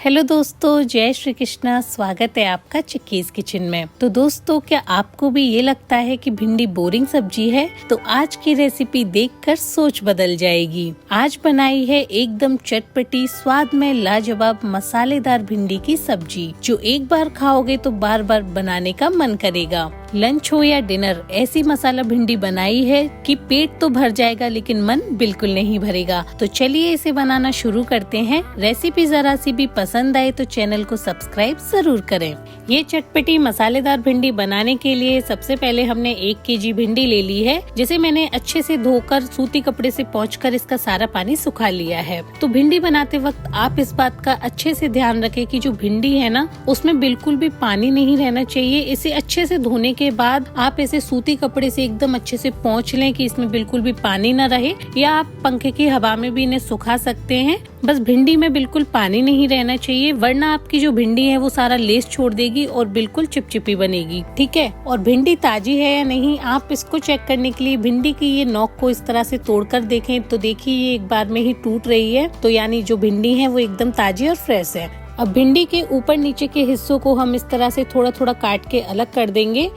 Hello दोस्तों, जय श्री कृष्णा। स्वागत है आपका चिक्कीज किचन में। तो दोस्तों, क्या आपको भी ये लगता है कि भिंडी बोरिंग सब्जी है? तो आज की रेसिपी देखकर सोच बदल जाएगी। आज बनाई है एकदम चटपटी, स्वाद में लाजवाब, मसालेदार भिंडी की सब्जी, जो एक बार खाओगे तो बार बार बनाने का मन करेगा। लंच हो या डिनर, ऐसी मसाला भिंडी बनाई है कि पेट तो भर जाएगा लेकिन मन बिल्कुल नहीं भरेगा। तो चलिए इसे बनाना शुरू करते हैं। रेसिपी जरा सी भी पसंद आए तो चैनल को सब्सक्राइब जरूर करें। ये चटपटी मसालेदार भिंडी बनाने के लिए सबसे पहले हमने 1 केजी भिंडी ले ली है, जिसे मैंने अच्छे से धोकर सूती कपड़े से पोंछकर इसका सारा पानी सुखा लिया है। तो भिंडी बनाते वक्त आप इस बात का अच्छे से ध्यान रखें कि जो भिंडी है ना, उसमें बिल्कुल भी पानी नहीं रहना चाहिए। इसे अच्छे से धोने के बाद आप इसे सूती कपड़े से एकदम अच्छे से पोंछ लें कि इसमें बिल्कुल भी पानी न रहे, या आप पंखे की हवा में भी इन्हें सुखा सकते हैं। बस भिंडी में बिल्कुल पानी नहीं रहना चाहिए, वरना आपकी जो भिंडी है वो सारा लेस छोड़ देगी और बिल्कुल चिपचिपी बनेगी। ठीक है। और भिंडी ताजी है या नहीं, आप इसको चेक करने के लिए भिंडी की ये नोक को इस तरह से तोड़कर देखें। तो देखिए, ये एक बार में ही टूट रही है, तो यानी जो भिंडी है वो एकदम ताजी और फ्रेश है। अब भिंडी के ऊपर नीचे के हिस्सों को हम इस तरह से थोड़ा थोड़ा काट के अलग कर देंगे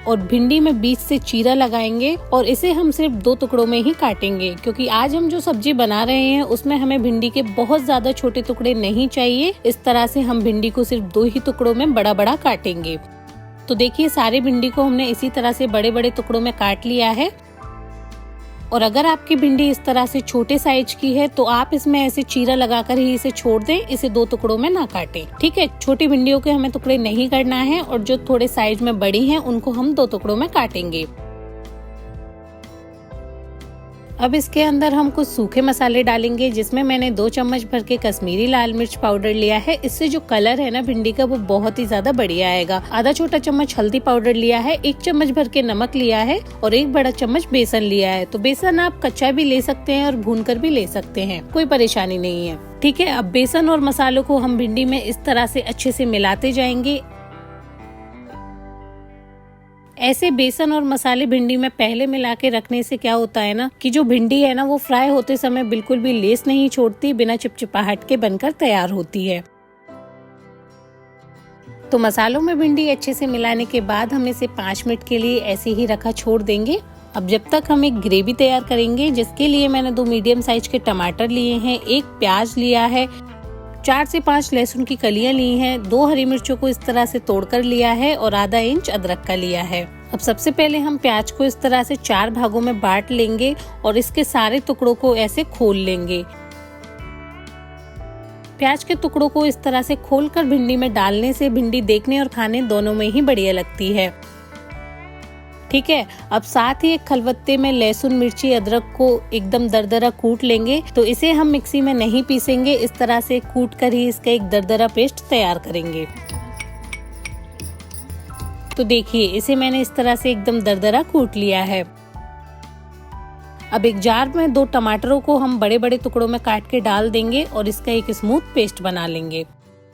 और भिंडी में बीच से चीरा लगाएंगे और इसे हम सिर्फ 2 टुकड़ों में ही काटेंगे, क्योंकि आज हम जो सब्जी बना रहे हैं उसमें हमें भिंडी के बहुत ज्यादा छोटे टुकड़े नहीं चाहिए। इस तरह से हम भिंडी को सिर्फ 2 ही टुकड़ों में बड़ा बड़ा काटेंगे। तो देखिए, सारे भिंडी को हमने इसी तरह से बड़े बड़े टुकड़ों में काट लिया है। और अगर आपकी भिंडी इस तरह से छोटे साइज की है तो आप इसमें ऐसे चीरा लगाकर ही इसे छोड़ दें, इसे 2 टुकड़ों में ना काटें। ठीक है। छोटी भिंडियों के हमें टुकड़े नहीं करना है, और जो थोड़े साइज में बड़ी हैं उनको हम 2 टुकड़ों में काटेंगे। अब इसके अंदर हम कुछ सूखे मसाले डालेंगे, जिसमें मैंने 2 चम्मच भर के कश्मीरी लाल मिर्च पाउडर लिया है। इससे जो कलर है ना भिंडी का, वो बहुत ही ज्यादा बढ़िया आएगा। आधा छोटा चम्मच हल्दी पाउडर लिया है, 1 चम्मच भर के नमक लिया है और 1 बड़ा चम्मच बेसन लिया है। तो बेसन आप कच्चा भी ले सकते हैं और भूनकर भी ले सकते हैं, कोई परेशानी नहीं है। ठीक है। अब बेसन और मसालों को हम भिंडी में इस तरह से अच्छे से मिलाते जाएंगे। ऐसे बेसन और मसाले भिंडी में पहले मिला के रखने से क्या होता है ना, कि जो भिंडी है ना वो फ्राई होते समय बिल्कुल भी लेस नहीं छोड़ती, बिना चिपचिपाहट के बनकर तैयार होती है। तो मसालों में भिंडी अच्छे से मिलाने के बाद हम इसे 5 मिनट के लिए ऐसे ही रखा छोड़ देंगे। अब जब तक हम एक ग्रेवी तैयार करेंगे, जिसके लिए मैंने 2 मीडियम साइज के टमाटर लिए हैं, 1 प्याज लिया है, 4 से 5 लहसुन की कलियां ली हैं, 2 हरी मिर्चों को इस तरह से तोड़कर लिया है और आधा इंच अदरक का लिया है। अब सबसे पहले हम प्याज को इस तरह से 4 भागों में बांट लेंगे और इसके सारे टुकड़ों को ऐसे खोल लेंगे। प्याज के टुकड़ों को इस तरह से खोलकर भिंडी में डालने से भिंडी देखने और खाने दोनों में ही बढ़िया लगती है। ठीक है। अब साथ ही एक खलबत्ते में लहसुन, मिर्ची, अदरक को एकदम दरदरा कूट लेंगे। तो इसे हम मिक्सी में नहीं पीसेंगे, इस तरह से कूट कर ही इसका एक दरदरा पेस्ट तैयार करेंगे। तो देखिए, इसे मैंने इस तरह से एकदम दरदरा कूट लिया है। अब एक जार में 2 टमाटरों को हम बड़े बड़े टुकड़ों में काट के डाल देंगे और इसका एक स्मूथ पेस्ट बना लेंगे।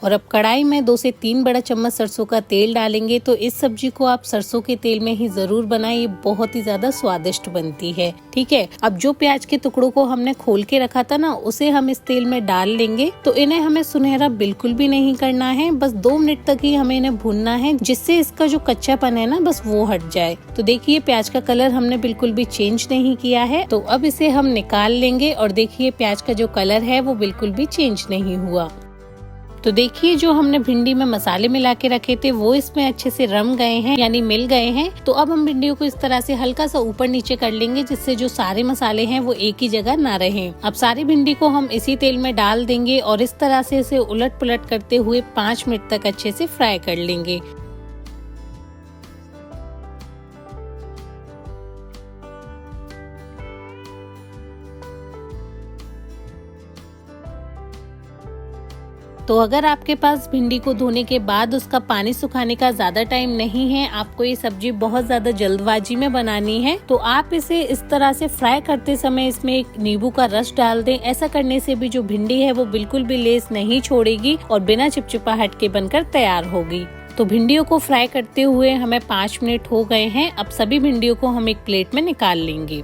और अब कढ़ाई में 2 से 3 बड़ा चम्मच सरसों का तेल डालेंगे। तो इस सब्जी को आप सरसों के तेल में ही जरूर बनाएं, ये बहुत ही ज्यादा स्वादिष्ट बनती है। ठीक है। अब जो प्याज के टुकड़ों को हमने खोल के रखा था ना, उसे हम इस तेल में डाल लेंगे। तो इन्हें हमें सुनहरा बिल्कुल भी नहीं करना है, बस 2 मिनट तक ही हमें इन्हें भूनना है, जिससे इसका जो कच्चापन है ना, बस वो हट जाए। तो देखिए, प्याज का कलर हमने बिल्कुल भी चेंज नहीं किया है। तो अब इसे हम निकाल लेंगे और देखिए, प्याज का जो कलर है वो बिल्कुल भी चेंज नहीं हुआ। तो देखिए, जो हमने भिंडी में मसाले मिला के रखे थे वो इसमें अच्छे से रम गए हैं, यानी मिल गए हैं। तो अब हम भिंडियों को इस तरह से हल्का सा ऊपर नीचे कर लेंगे, जिससे जो सारे मसाले हैं वो एक ही जगह ना रहें। अब सारी भिंडी को हम इसी तेल में डाल देंगे और इस तरह से इसे उलट पुलट करते हुए 5 मिनट तक अच्छे से फ्राई कर लेंगे। तो अगर आपके पास भिंडी को धोने के बाद उसका पानी सुखाने का ज्यादा टाइम नहीं है, आपको ये सब्जी बहुत ज्यादा जल्दबाजी में बनानी है, तो आप इसे इस तरह से फ्राई करते समय इसमें एक नींबू का रस डाल दें। ऐसा करने से भी जो भिंडी है वो बिल्कुल भी लेस नहीं छोड़ेगी और बिना चिपचिपाहट के बनकर तैयार होगी। तो भिंडियों को फ्राई करते हुए हमें 5 मिनट हो गए हैं। अब सभी भिंडियों को हम एक प्लेट में निकाल लेंगे।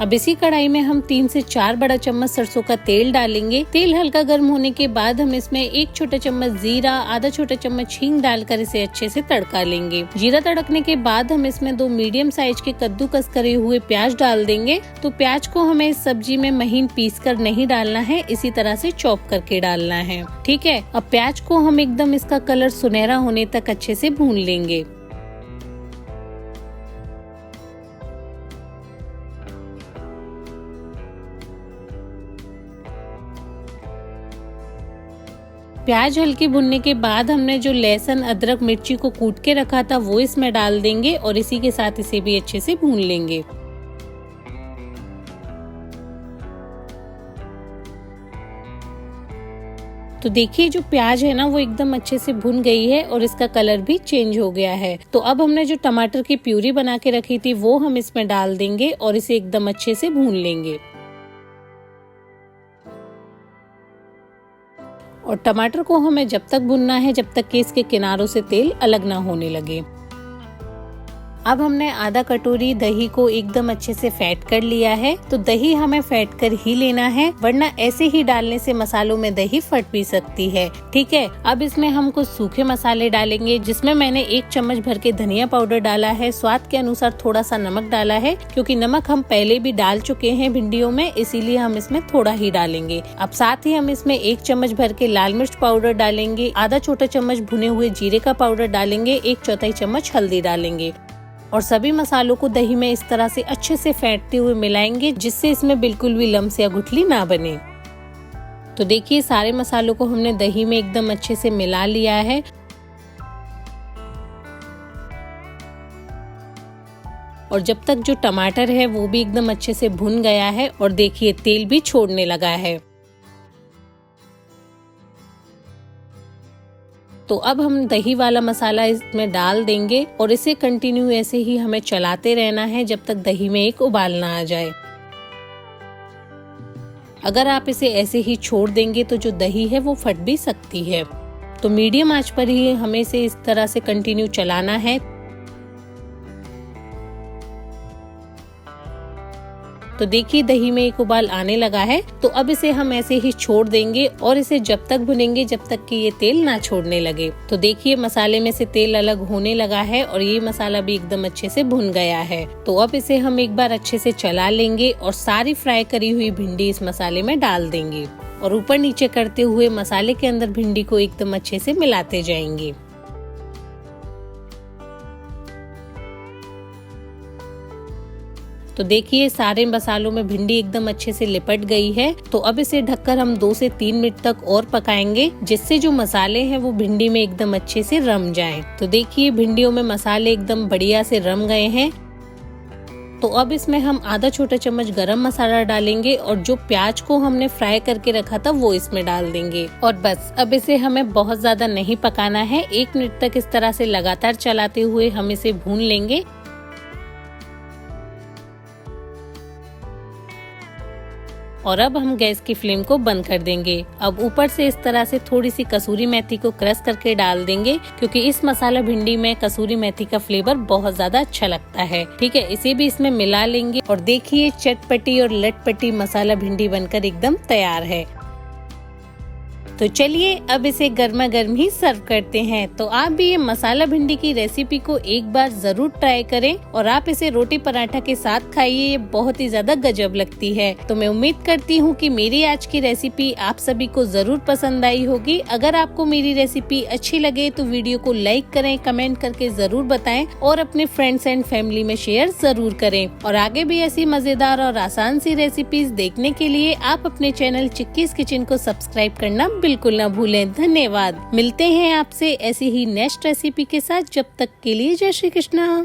अब इसी कढ़ाई में हम 3 से 4 बड़ा चम्मच सरसों का तेल डालेंगे। तेल हल्का गर्म होने के बाद हम इसमें 1 छोटा चम्मच जीरा, आधा छोटा चम्मच हींग डालकर इसे अच्छे से तड़का लेंगे। जीरा तड़कने के बाद हम इसमें 2 मीडियम साइज के कद्दूकस करे हुए प्याज डाल देंगे। तो प्याज को हमें इस सब्जी में महीन पीस कर नहीं डालना है, इसी तरह से चॉप करके डालना है। ठीक है, अब प्याज को हम एकदम इसका कलर सुनहरा होने तक अच्छे से भून लेंगे। प्याज हल्की भुनने के बाद हमने जो लहसुन, अदरक, मिर्ची को कूट के रखा था वो इसमें डाल देंगे और इसी के साथ इसे भी अच्छे से भून लेंगे। तो देखिए जो प्याज है ना वो एकदम अच्छे से भुन गई है और इसका कलर भी चेंज हो गया है। तो अब हमने जो टमाटर की प्यूरी बना के रखी थी वो हम इसमें डाल देंगे और इसे एकदम अच्छे से भून लेंगे। और टमाटर को हमें जब तक भुनना है जब तक कि इसके किनारों से तेल अलग ना होने लगे। अब हमने आधा कटोरी दही को एकदम अच्छे से फेंट कर लिया है। तो दही हमें फेंट कर ही लेना है, वरना ऐसे ही डालने से मसालों में दही फट भी सकती है। ठीक है, अब इसमें हम कुछ सूखे मसाले डालेंगे, जिसमें मैंने 1 चम्मच भर के धनिया पाउडर डाला है। स्वाद के अनुसार थोड़ा सा नमक डाला है, क्योंकि नमक हम पहले भी डाल चुके हैं भिंडियों में, इसीलिए हम इसमें थोड़ा ही डालेंगे। अब साथ ही हम इसमें 1 चम्मच भर के लाल मिर्च पाउडर डालेंगे, आधा छोटा चम्मच भुने हुए जीरे का पाउडर डालेंगे, 1/4 चम्मच हल्दी डालेंगे और सभी मसालों को दही में इस तरह से अच्छे से फेंटते हुए मिलाएंगे, जिससे इसमें बिल्कुल भी लम्स या गुठली ना बने। तो देखिए सारे मसालों को हमने दही में एकदम अच्छे से मिला लिया है। और जब तक जो टमाटर है वो भी एकदम अच्छे से भुन गया है और देखिए तेल भी छोड़ने लगा है। तो अब हम दही वाला मसाला इसमें डाल देंगे और इसे कंटिन्यू ऐसे ही हमें चलाते रहना है जब तक दही में एक उबाल ना आ जाए। अगर आप इसे ऐसे ही छोड़ देंगे तो जो दही है वो फट भी सकती है। तो मीडियम आंच पर ही हमें इसे इस तरह से कंटिन्यू चलाना है। तो देखिए दही में एक उबाल आने लगा है। तो अब इसे हम ऐसे ही छोड़ देंगे और इसे जब तक भुनेंगे जब तक कि ये तेल ना छोड़ने लगे। तो देखिए मसाले में से तेल अलग होने लगा है और ये मसाला भी एकदम अच्छे से भुन गया है। तो अब इसे हम एक बार अच्छे से चला लेंगे और सारी फ्राई करी हुई भिंडी इस मसाले में डाल देंगे और ऊपर नीचे करते हुए मसाले के अंदर भिंडी को एकदम अच्छे से मिलाते जाएंगे। तो देखिए सारे मसालों में भिंडी एकदम अच्छे से लिपट गई है। तो अब इसे ढककर हम 2 से 3 मिनट तक और पकाएंगे, जिससे जो मसाले हैं वो भिंडी में एकदम अच्छे से रम जाएं। तो देखिए भिंडियों में मसाले एकदम बढ़िया से रम गए हैं। तो अब इसमें हम आधा छोटा चम्मच गरम मसाला डालेंगे और जो प्याज को हमने फ्राई करके रखा था वो इसमें डाल देंगे। और बस अब इसे हमें बहुत ज्यादा नहीं पकाना है, 1 मिनट तक इस तरह से लगातार चलाते हुए हम इसे भून लेंगे। और अब हम गैस की फ्लेम को बंद कर देंगे। अब ऊपर से इस तरह से थोड़ी सी कसूरी मेथी को क्रश करके डाल देंगे, क्योंकि इस मसाला भिंडी में कसूरी मेथी का फ्लेवर बहुत ज्यादा अच्छा लगता है। ठीक है, इसे भी इसमें मिला लेंगे और देखिए चटपटी और लटपटी मसाला भिंडी बनकर एकदम तैयार है। तो चलिए अब इसे गर्मा गर्म ही सर्व करते हैं। तो आप भी ये मसाला भिंडी की रेसिपी को एक बार जरूर ट्राई करें और आप इसे रोटी पराठा के साथ खाइए, ये बहुत ही ज्यादा गजब लगती है। तो मैं उम्मीद करती हूँ कि मेरी आज की रेसिपी आप सभी को जरूर पसंद आई होगी। अगर आपको मेरी रेसिपी अच्छी लगे तो वीडियो को लाइक करें, कमेंट करके जरूर बताएं और अपने फ्रेंड्स एंड फैमिली में शेयर जरूर करें। और आगे भी ऐसी मजेदार और आसान सी रेसिपीज देखने के लिए आप अपने चैनल चिक्कीज किचन को सब्सक्राइब करना बिल्कुल ना भूलें। धन्यवाद। मिलते हैं आपसे ऐसी ही नेक्स्ट रेसिपी के साथ। जब तक के लिए जय श्री कृष्णा।